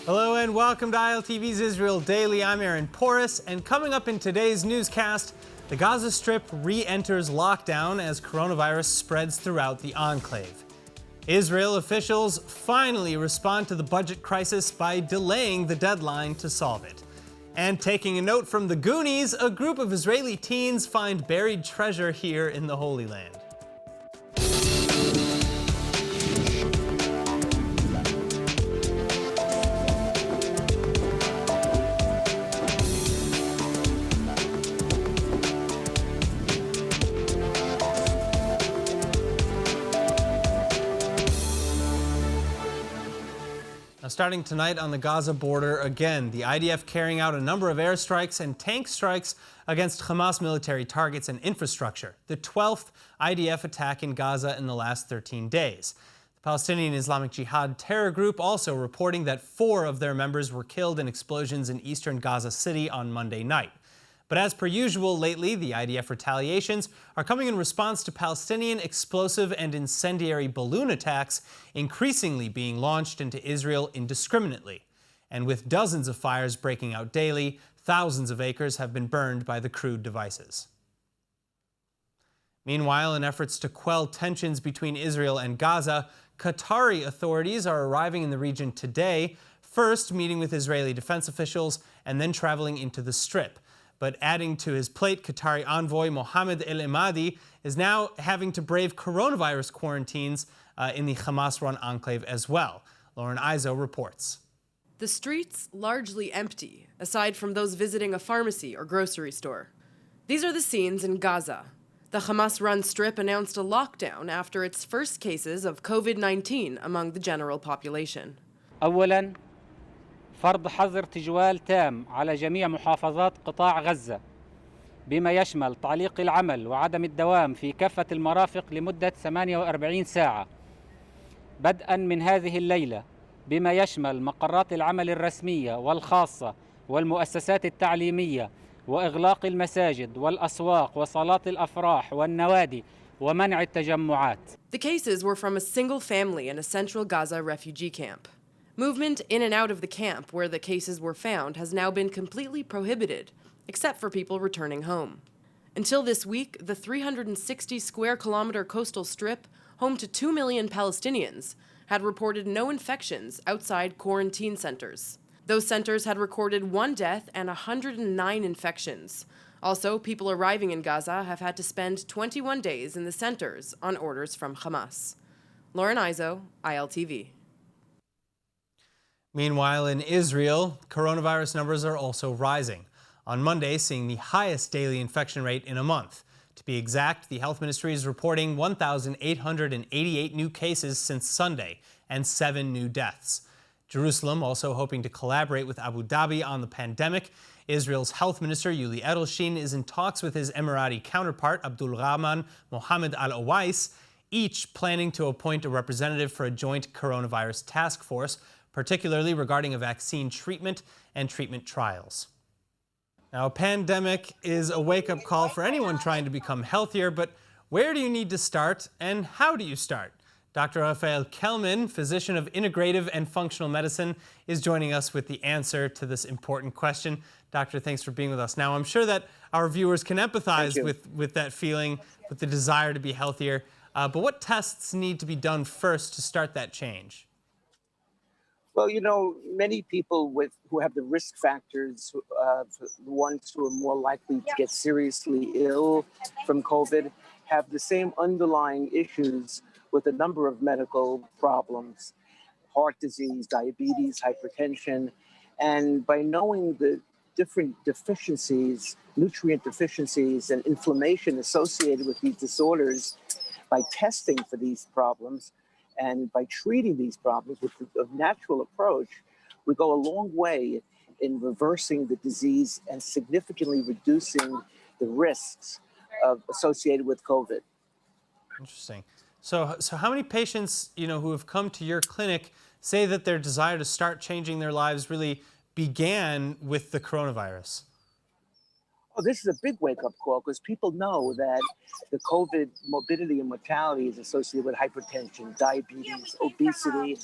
Hello and welcome to ILTV's Israel Daily. I'm Aaron Porras, and coming up in today's newscast, the Gaza Strip re-enters lockdown as coronavirus spreads throughout the enclave. Israel officials finally respond to the budget crisis by delaying the deadline to solve it. And taking a note from the Goonies, a group of Israeli teens find buried treasure here in the Holy Land. Starting tonight on the Gaza border again, the IDF carrying out a number of airstrikes and tank strikes against Hamas military targets and infrastructure, the 12th IDF attack in Gaza in the last 13 days. The Palestinian Islamic Jihad terror group also reporting that 4 of their members were killed in explosions in eastern Gaza City on Monday night. But as per usual lately, the IDF retaliations are coming in response to Palestinian explosive and incendiary balloon attacks increasingly being launched into Israel indiscriminately. And with dozens of fires breaking out daily, thousands of acres have been burned by the crude devices. Meanwhile, in efforts to quell tensions between Israel and Gaza, Qatari authorities are arriving in the region today, first meeting with Israeli defense officials and then traveling into the Strip. But adding to his plate, Qatari envoy Mohammed El Emadi is now having to brave coronavirus quarantines in the Hamas-run enclave as well. Lauren Izo reports. The streets largely empty, aside from those visiting a pharmacy or grocery store. These are the scenes in Gaza. The Hamas-run Strip announced a lockdown after its first cases of COVID-19 among the general population. أولاً فرض حظر تجوال تام على جميع محافظات قطاع غزة بما يشمل تعليق العمل وعدم الدوام في كافة المرافق لمدة 48 ساعة بدءاً من هذه الليلة بما يشمل مقرات العمل الرسمية والخاصة والمؤسسات التعليمية وإغلاق المساجد والأسواق وصالات الأفراح والنوادي ومنع التجمعات. The cases were from a single family in a central Gaza refugee camp. Movement in and out of the camp where the cases were found has now been completely prohibited, except for people returning home. Until this week, the 360 square kilometer coastal strip, home to 2 million Palestinians, had reported no infections outside quarantine centers. Those centers had recorded 1 death and 109 infections. Also, people arriving in Gaza have had to spend 21 days in the centers on orders from Hamas. Lauren Izo, ILTV. Meanwhile, in Israel, coronavirus numbers are also rising. On Monday, seeing the highest daily infection rate in a month. To be exact, the health ministry is reporting 1,888 new cases since Sunday and 7 new deaths. Jerusalem also hoping to collaborate with Abu Dhabi on the pandemic. Israel's health minister, Yuli Edelstein, is in talks with his Emirati counterpart, Abdul Rahman Mohammed Al Awais, each planning to appoint a representative for a joint coronavirus task force, particularly regarding a vaccine treatment and treatment trials. Now, a pandemic is a wake-up call for anyone trying to become healthier, but where do you need to start and how do you start? Dr. Rafael Kelman, physician of integrative and functional medicine, is joining us with the answer to this important question. Doctor, thanks for being with us. Now, I'm sure that our viewers can empathize with that feeling, with the desire to be healthier, but what tests need to be done first to start that change? Well, you know, many people who have the risk factors, the ones who are more likely to get seriously ill from COVID, have the same underlying issues with a number of medical problems, heart disease, diabetes, hypertension. And by knowing the different deficiencies, nutrient deficiencies and inflammation associated with these disorders, by testing for these problems, and by treating these problems with a natural approach, we go a long way in reversing the disease and significantly reducing the risks associated with COVID. Interesting. So how many patients, who have come to your clinic say that their desire to start changing their lives really began with the coronavirus? Oh, this is a big wake-up call because people know that the COVID morbidity and mortality is associated with hypertension, diabetes, obesity,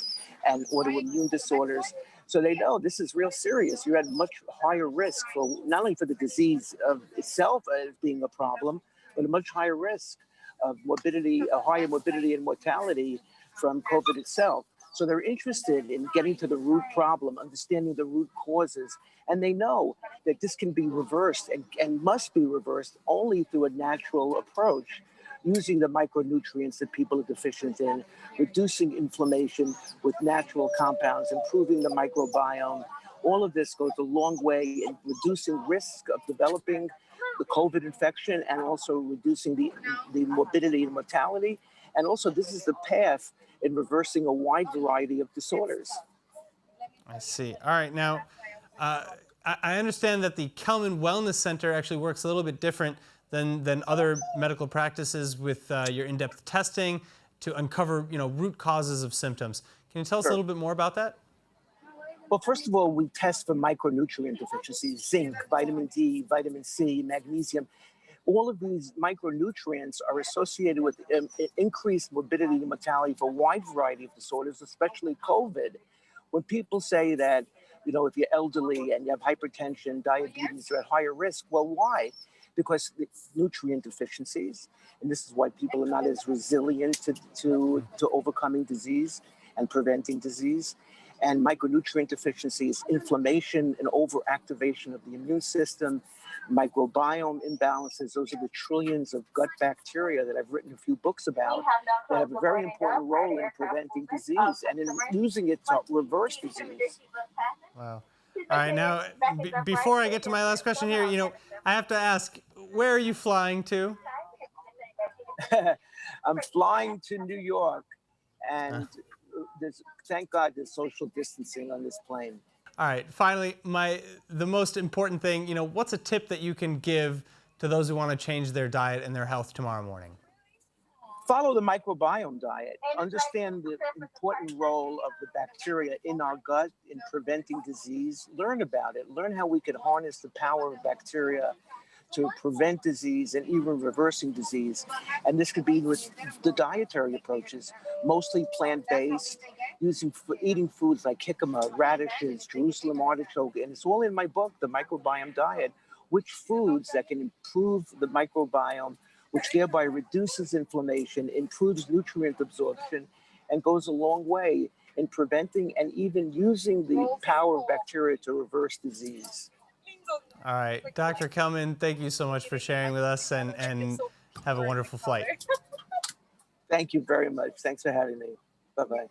and autoimmune disorders. So they know this is real serious. You're at much higher risk for not only for the disease of itself as being a problem, but a much higher risk of morbidity, a higher morbidity and mortality from COVID itself. So they're interested in getting to the root problem, understanding the root causes, and they know that this can be reversed and must be reversed only through a natural approach, using the micronutrients that people are deficient in, reducing inflammation with natural compounds, improving the microbiome. All of this goes a long way in reducing risk of developing the COVID infection and also reducing the morbidity and mortality. And also, this is the path in reversing a wide variety of disorders. I see. All right. Now, I understand that the Kelman Wellness Center actually works a little bit different than other medical practices with your in-depth testing to uncover, root causes of symptoms. Can you tell us a little bit more about that? Well, first of all, we test for micronutrient deficiencies, zinc, vitamin D, vitamin C, magnesium. All of these micronutrients are associated with increased morbidity and mortality for a wide variety of disorders, especially COVID. When people say that, if you're elderly and you have hypertension, diabetes, you're at higher risk. Well, why? Because the nutrient deficiencies, and this is why people are not as resilient to overcoming disease and preventing disease. And micronutrient deficiencies, inflammation and overactivation of the immune system, microbiome imbalances. Those are the trillions of gut bacteria that I've written a few books about that have a very important role in preventing disease and in using it to reverse disease. Wow. All right. Now, before I get to my last question here, I have to ask, where are you flying to? I'm flying to New York, and thank God there's social distancing on this plane. All right. Finally, the most important thing, what's a tip that you can give to those who want to change their diet and their health tomorrow morning? Follow the microbiome diet. Understand the important role of the bacteria in our gut in preventing disease. Learn about it. Learn how we can harness the power of bacteria to prevent disease and even reversing disease. And this could be with the dietary approaches, mostly plant-based, eating foods like jicama, radishes, Jerusalem artichoke, and it's all in my book, The Microbiome Diet, which foods that can improve the microbiome, which thereby reduces inflammation, improves nutrient absorption, and goes a long way in preventing and even using the power of bacteria to reverse disease. All right. Dr. Kelman, thank you so much for sharing with us and have a wonderful flight. Thank you very much. Thanks for having me. Bye-bye.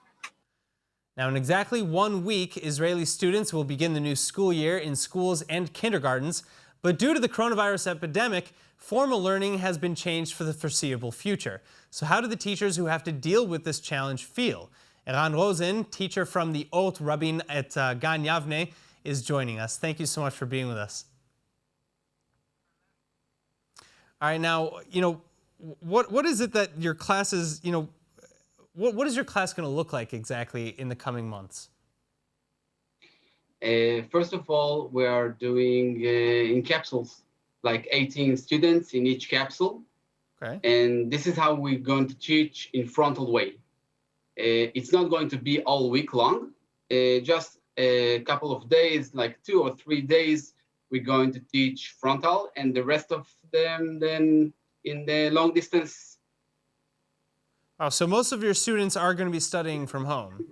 Now, in exactly 1 week, Israeli students will begin the new school year in schools and kindergartens. But due to the coronavirus epidemic, formal learning has been changed for the foreseeable future. So how do the teachers who have to deal with this challenge feel? Eran Rosen, teacher from the Ort Rabbin at Gan Yavne, is joining us. Thank you so much for being with us. All right, now, what is it that your classes, what is your class going to look like exactly in the coming months? First of all, we are doing in capsules, like 18 students in each capsule. Okay. And this is how we're going to teach in frontal way. It's not going to be all week long, just a couple of days, like 2 or 3 days, we're going to teach frontal, and the rest of them then in the long distance. Oh, so most of your students are going to be studying from home?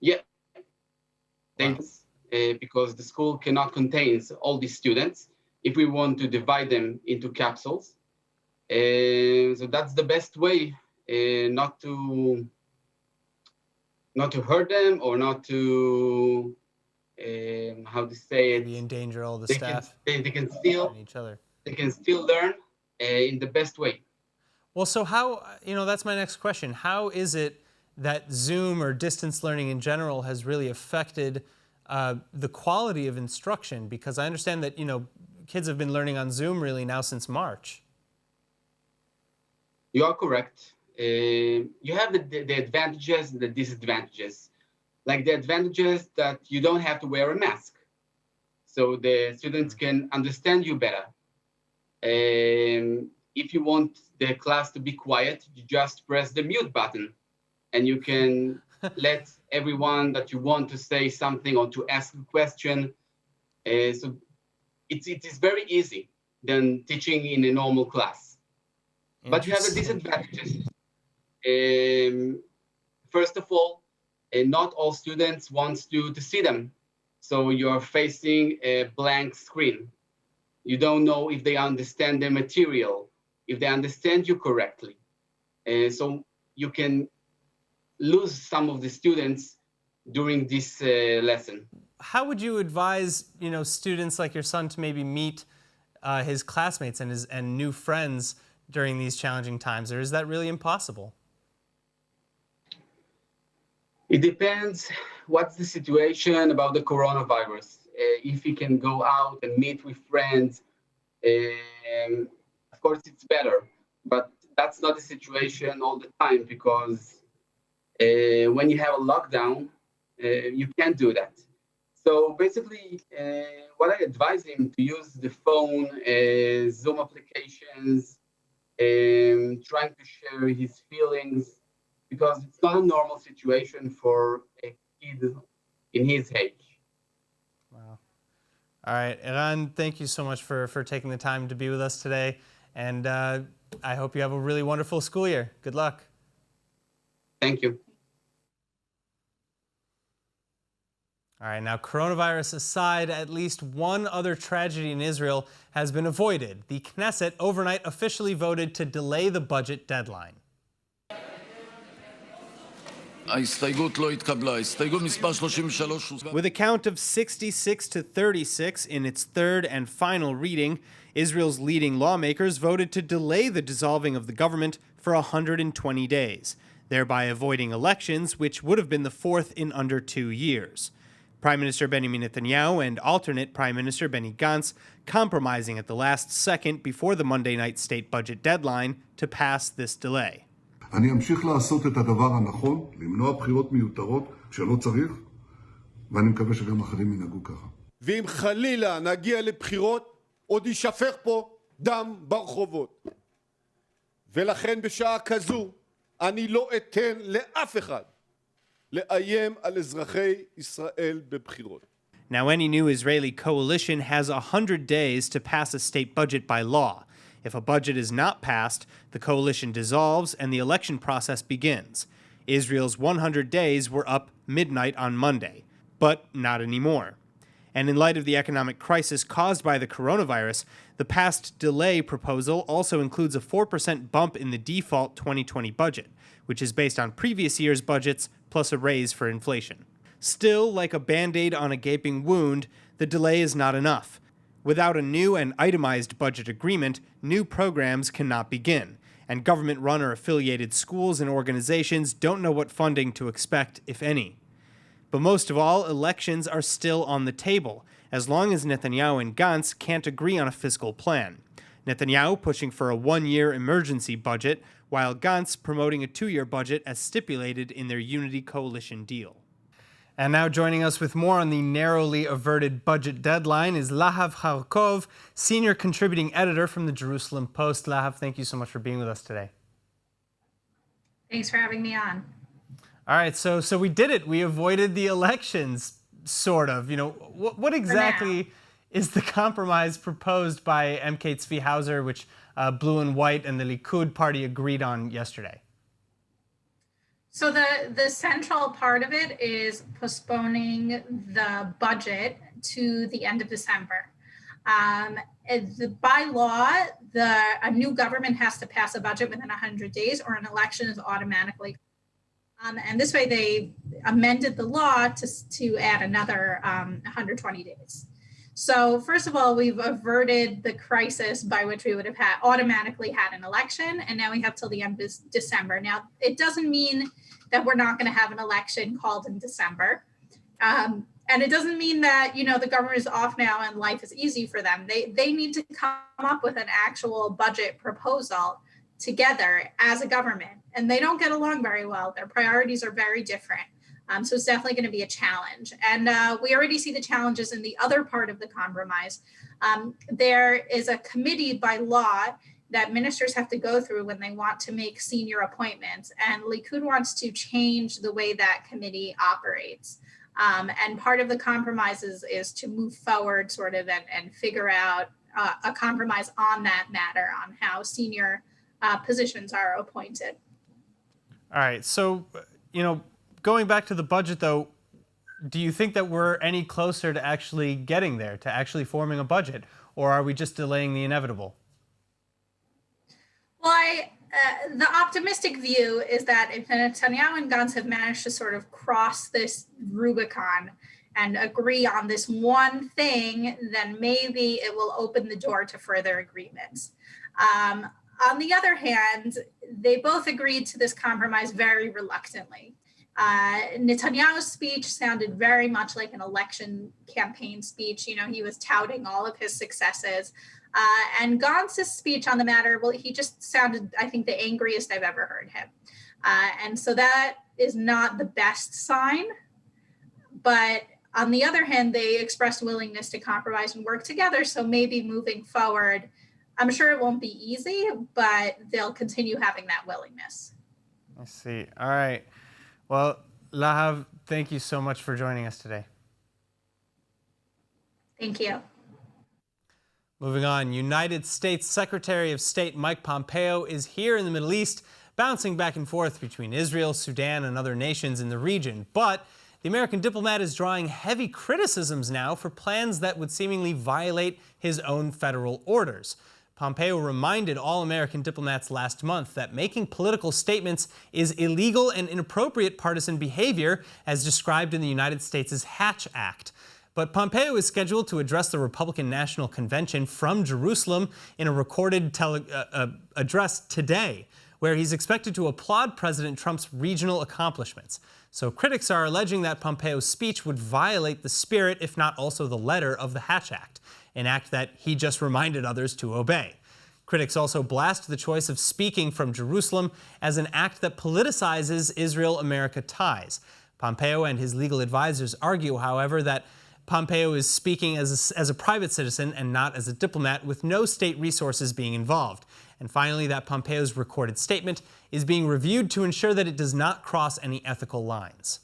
Yeah. Wow. Thanks, because the school cannot contain all these students if we want to divide them into capsules. So that's the best way not to hurt them or not to how to say it, Maybe endanger all the they staff. They can still and each other. They can still learn in the best way. Well, so how, that's my next question. How is it that Zoom or distance learning in general has really affected the quality of instruction? Because I understand that, kids have been learning on Zoom really now since March. You are correct. You have the advantages and the disadvantages. Like the advantages that you don't have to wear a mask. So the students can understand you better. If you want the class to be quiet, you just press the mute button and you can let everyone that you want to say something or to ask a question. So it is very easy than teaching in a normal class. But you have a disadvantages. First of all, not all students want to see them. So you're facing a blank screen. You don't know if they understand the material, if they understand you correctly. So you can lose some of the students during this lesson. How would you advise, students like your son to maybe meet his classmates and new friends during these challenging times, or is that really impossible? It depends what's the situation about the coronavirus. If he can go out and meet with friends, of course it's better, but that's not the situation all the time, because when you have a lockdown, you can't do that. So basically, what I advise him to use the phone, Zoom applications, trying to share his feelings, because it's not a normal situation for a kid in his age. Wow. All right, Eran, thank you so much for taking the time to be with us today. And I hope you have a really wonderful school year. Good luck. Thank you. All right, now coronavirus aside, at least one other tragedy in Israel has been avoided. The Knesset overnight officially voted to delay the budget deadline. With a count of 66 to 36 in its third and final reading, Israel's leading lawmakers voted to delay the dissolving of the government for 120 days, thereby avoiding elections, which would have been the fourth in under 2 years. Prime Minister Benjamin Netanyahu and alternate Prime Minister Benny Gantz compromising at the last second before the Monday night state budget deadline to pass this delay. אני אמשיך לעשות את הדבר הנכון, למנוע בחירות מיותרות שלא צריך, ואני מקווה שגם אחרים ינהגו ככה. ואם חלילה נגיע לבחירות, עוד יישפך פה דם ברחובות. ולכן בשעה כזו, אני לא אתן לאף אחד לאיים על אזרחי ישראל בבחירות. Now, any new Israeli coalition has 100 days to pass a state budget by law. If a budget is not passed, the coalition dissolves and the election process begins. Israel's 100 days were up midnight on Monday, but not anymore. And in light of the economic crisis caused by the coronavirus, the passed delay proposal also includes a 4% bump in the default 2020 budget, which is based on previous year's budgets plus a raise for inflation. Still, like a Band-Aid on a gaping wound, the delay is not enough. Without a new and itemized budget agreement, new programs cannot begin, and government-run or affiliated schools and organizations don't know what funding to expect, if any. But most of all, elections are still on the table, as long as Netanyahu and Gantz can't agree on a fiscal plan. Netanyahu pushing for a one-year emergency budget, while Gantz promoting a 2-year budget as stipulated in their unity coalition deal. And now joining us with more on the narrowly averted budget deadline is Lahav Haukov, senior contributing editor from the Jerusalem Post. Lahav, thank you so much for being with us today. Thanks for having me on. All right, so we did it. We avoided the elections, sort of. What exactly is the compromise proposed by MK Tzvi Hauser, which Blue and White and the Likud party agreed on yesterday? So the central part of it is postponing the budget to the end of December. By law, a new government has to pass a budget within 100 days or an election is automatically. And this way they amended the law to add another 120 days. So first of all, we've averted the crisis by which we would have automatically had an election, and now we have till the end of December. Now, it doesn't mean that we're not going to have an election called in December. And it doesn't mean that, the government is off now and life is easy for them. They need to come up with an actual budget proposal together as a government, and they don't get along very well. Their priorities are very different. So it's definitely going to be a challenge. And we already see the challenges in the other part of the compromise. There is a committee by law that ministers have to go through when they want to make senior appointments. And Likud wants to change the way that committee operates. And part of the compromises is to move forward sort of and figure out a compromise on that matter, on how senior positions are appointed. All right. So, going back to the budget, though, do you think that we're any closer to actually getting there, to actually forming a budget, or are we just delaying the inevitable? Well, the optimistic view is that if Netanyahu and Gantz have managed to sort of cross this Rubicon and agree on this one thing, then maybe it will open the door to further agreements. On the other hand, they both agreed to this compromise very reluctantly. Netanyahu's speech sounded very much like an election campaign speech. He was touting all of his successes. And Gantz's speech on the matter, well, he just sounded, I think, the angriest I've ever heard him. And so that is not the best sign. But on the other hand, they expressed willingness to compromise and work together. So maybe moving forward, I'm sure it won't be easy, but they'll continue having that willingness. I see. All right. Well, Lahav, thank you so much for joining us today. Thank you. Moving on, United States Secretary of State Mike Pompeo is here in the Middle East, bouncing back and forth between Israel, Sudan, and other nations in the region. But the American diplomat is drawing heavy criticisms now for plans that would seemingly violate his own federal orders. Pompeo reminded all American diplomats last month that making political statements is illegal and inappropriate partisan behavior as described in the United States' Hatch Act. But Pompeo is scheduled to address the Republican National Convention from Jerusalem in a recorded address today, where he's expected to applaud President Trump's regional accomplishments. So critics are alleging that Pompeo's speech would violate the spirit, if not also the letter, of the Hatch Act, an act that he just reminded others to obey. Critics also blast the choice of speaking from Jerusalem as an act that politicizes Israel-America ties. Pompeo and his legal advisors argue, however, that Pompeo is speaking as a private citizen and not as a diplomat, with no state resources being involved. And finally, that Pompeo's recorded statement is being reviewed to ensure that it does not cross any ethical lines.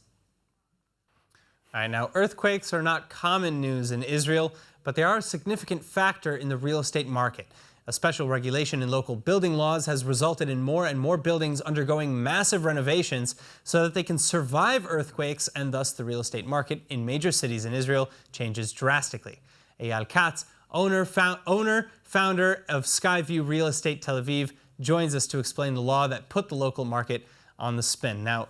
All right, now, earthquakes are not common news in Israel, but they are a significant factor in the real estate market. A special regulation in local building laws has resulted in more and more buildings undergoing massive renovations so that they can survive earthquakes, and thus the real estate market in major cities in Israel changes drastically. Eyal Katz, owner, founder of Skyview Real Estate Tel Aviv, joins us to explain the law that put the local market on the spin. Now,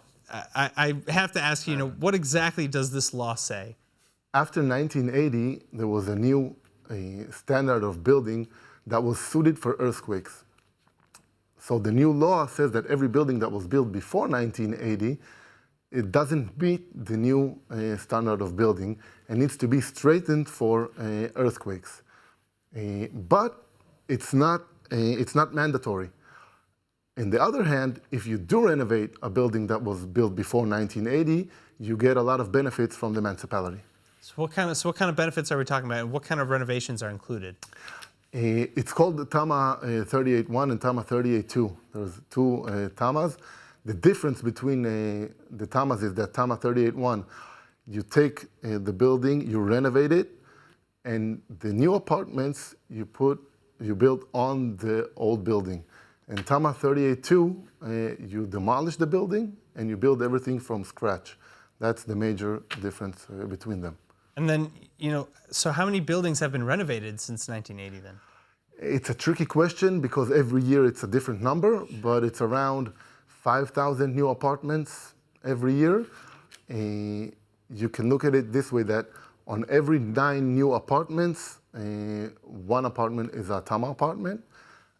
I have to ask you, what exactly does this law say? After 1980, there was a new standard of building that was suited for earthquakes. So the new law says that every building that was built before 1980, it doesn't meet the new standard of building and needs to be straightened for earthquakes. But it's not mandatory. On the other hand, if you do renovate a building that was built before 1980, you get a lot of benefits from the municipality. So what kind of benefits are we talking about, and what kind of renovations are included? It's called the Tama 38.1 and Tama 38.2. There's two Tamas. The difference between the Tamas is that Tama 38.1, you take the building, you renovate it, and the new apartments you build on the old building. And Tama 38.2, you demolish the building and you build everything from scratch. That's the major difference between them. And then, so how many buildings have been renovated since 1980 then? It's a tricky question because every year it's a different number, but it's around 5,000 new apartments every year. You can look at it this way, that on every 9 new apartments, 1 apartment is a Tama apartment.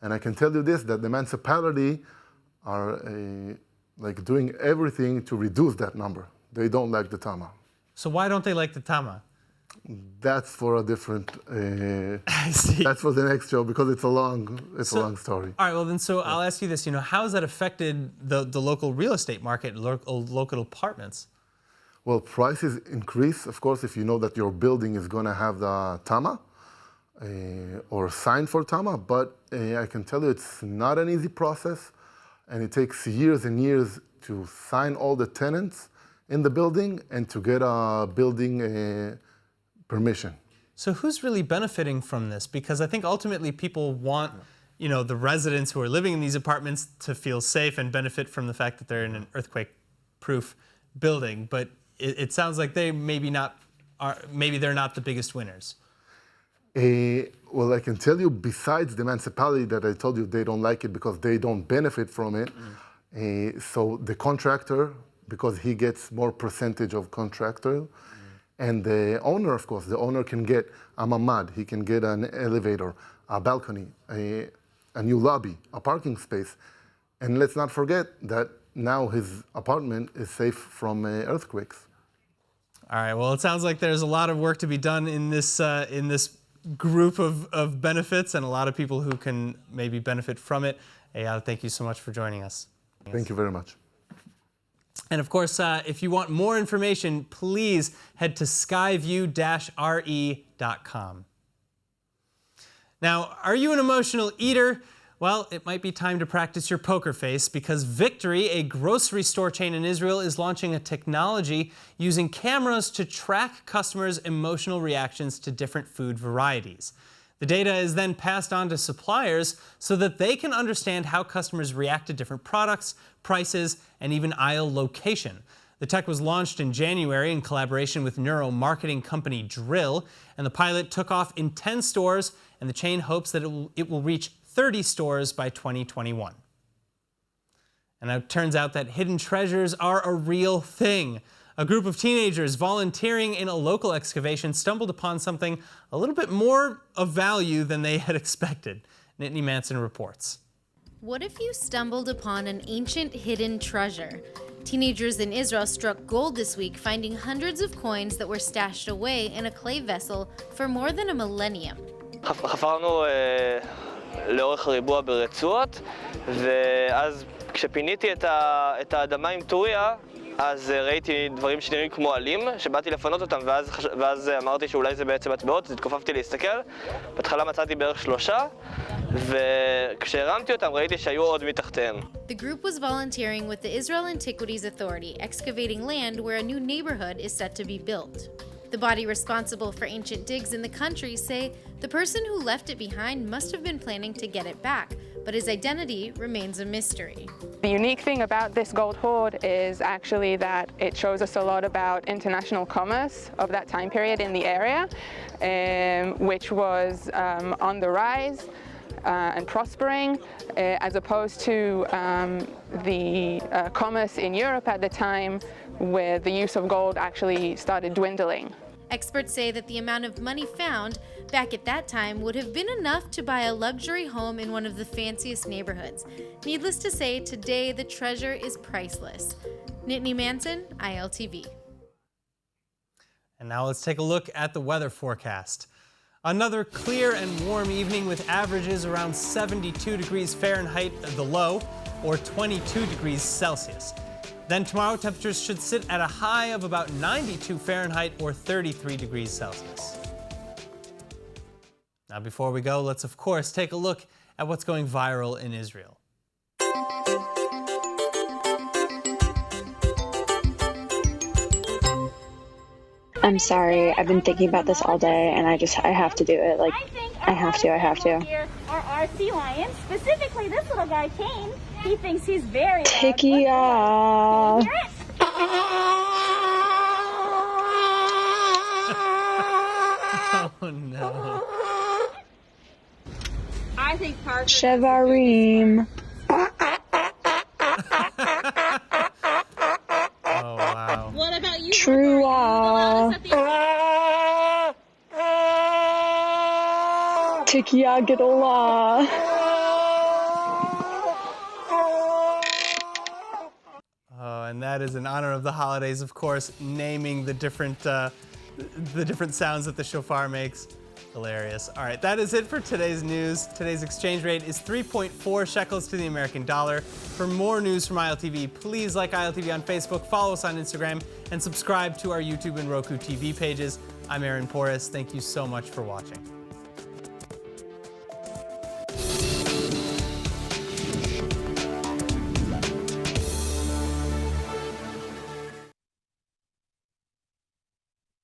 And I can tell you this, that the municipality are doing everything to reduce that number. They don't like the Tama. So why don't they like the Tama? That's for a different. I see. That's for the next show because it's a long story. All right. Well, then, I'll ask you this. How has that affected the local real estate market, local apartments? Well, prices increase, of course, if you know that your building is going to have the Tama. or sign for Tama, but I can tell you it's not an easy process, and it takes years and years to sign all the tenants in the building and to get a building permission. So who's really benefiting from this? Because I think ultimately people want, the residents who are living in these apartments to feel safe and benefit from the fact that they're in an earthquake-proof building. But it sounds like they maybe they're not the biggest winners. Well, I can tell you, besides the municipality that I told you they don't like it because they don't benefit from it, so the contractor, because he gets more percentage of contractor, and the owner, of course, the owner can get a mamad, he can get an elevator, a balcony, a new lobby, a parking space. And let's not forget that now his apartment is safe from earthquakes. All right, well, it sounds like there's a lot of work to be done in this group of benefits, and a lot of people who can maybe benefit from it. Eyal, thank you so much for joining us. Thank you very much. And of course, if you want more information, please head to skyview-re.com. Now, are you an emotional eater? Well, it might be time to practice your poker face, because Victory, a grocery store chain in Israel, is launching a technology using cameras to track customers' emotional reactions to different food varieties. The data is then passed on to suppliers so that they can understand how customers react to different products, prices, and even aisle location. The tech was launched in January in collaboration with neuromarketing company Drill, and the pilot took off in 10 stores, and the chain hopes that it will reach 30 stores by 2021. And it turns out that hidden treasures are a real thing. A group of teenagers volunteering in a local excavation stumbled upon something a little bit more of value than they had expected. Nittany Manson reports. What if you stumbled upon an ancient hidden treasure? Teenagers in Israel struck gold this week, finding hundreds of coins that were stashed away in a clay vessel for more than a millennium. חפרנו לאורך הריבוע ברצועות, ואז כשפיניתי את האדמה עם טוריה, אז ראיתי דברים שנראים כמו עלים, שבאתי לפנות אותם, ואז אמרתי שאולי זה בעצם מטבעות, אז התכופפתי להסתכל. בהתחלה מצאתי בערך 3, וכשהרמתי אותם ראיתי שהיו עוד מתחתיהם. The group was volunteering with the Israel Antiquities Authority, excavating land where a new neighborhood is set to be built. The body responsible for ancient digs in the country say the person who left it behind must have been planning to get it back, but his identity remains a mystery. The unique thing about this gold hoard is actually that it shows us a lot about international commerce of that time period in the area, which was on the rise and prospering, as opposed to the commerce in Europe at the time, where the use of gold actually started dwindling. Experts say that the amount of money found back at that time would have been enough to buy a luxury home in one of the fanciest neighborhoods. Needless to say, today the treasure is priceless. Nittany Manson, ILTV. And now let's take a look at the weather forecast. Another clear and warm evening with averages around 72 degrees Fahrenheit, the low, or 22 degrees Celsius. Then tomorrow, temperatures should sit at a high of about 92 Fahrenheit or 33 degrees Celsius. Now, before we go, let's of course take a look at what's going viral in Israel. I'm sorry, I've been thinking about this all day, and I have to do it. Like, I have to. Here are our sea lions, specifically this little guy, Kane. He thinks he's very Ticky Oh no. I think Parker. Shevarim. Oh, wow. What about you? Trua. Tikia Gedola. And that is in honor of the holidays, of course, naming the different sounds that the shofar makes. Hilarious. All right, that is it for today's news. Today's exchange rate is 3.4 shekels to the American dollar. For more news from ILTV, please like ILTV on Facebook, follow us on Instagram, and subscribe to our YouTube and Roku TV pages. I'm Aaron Porras. Thank you so much for watching.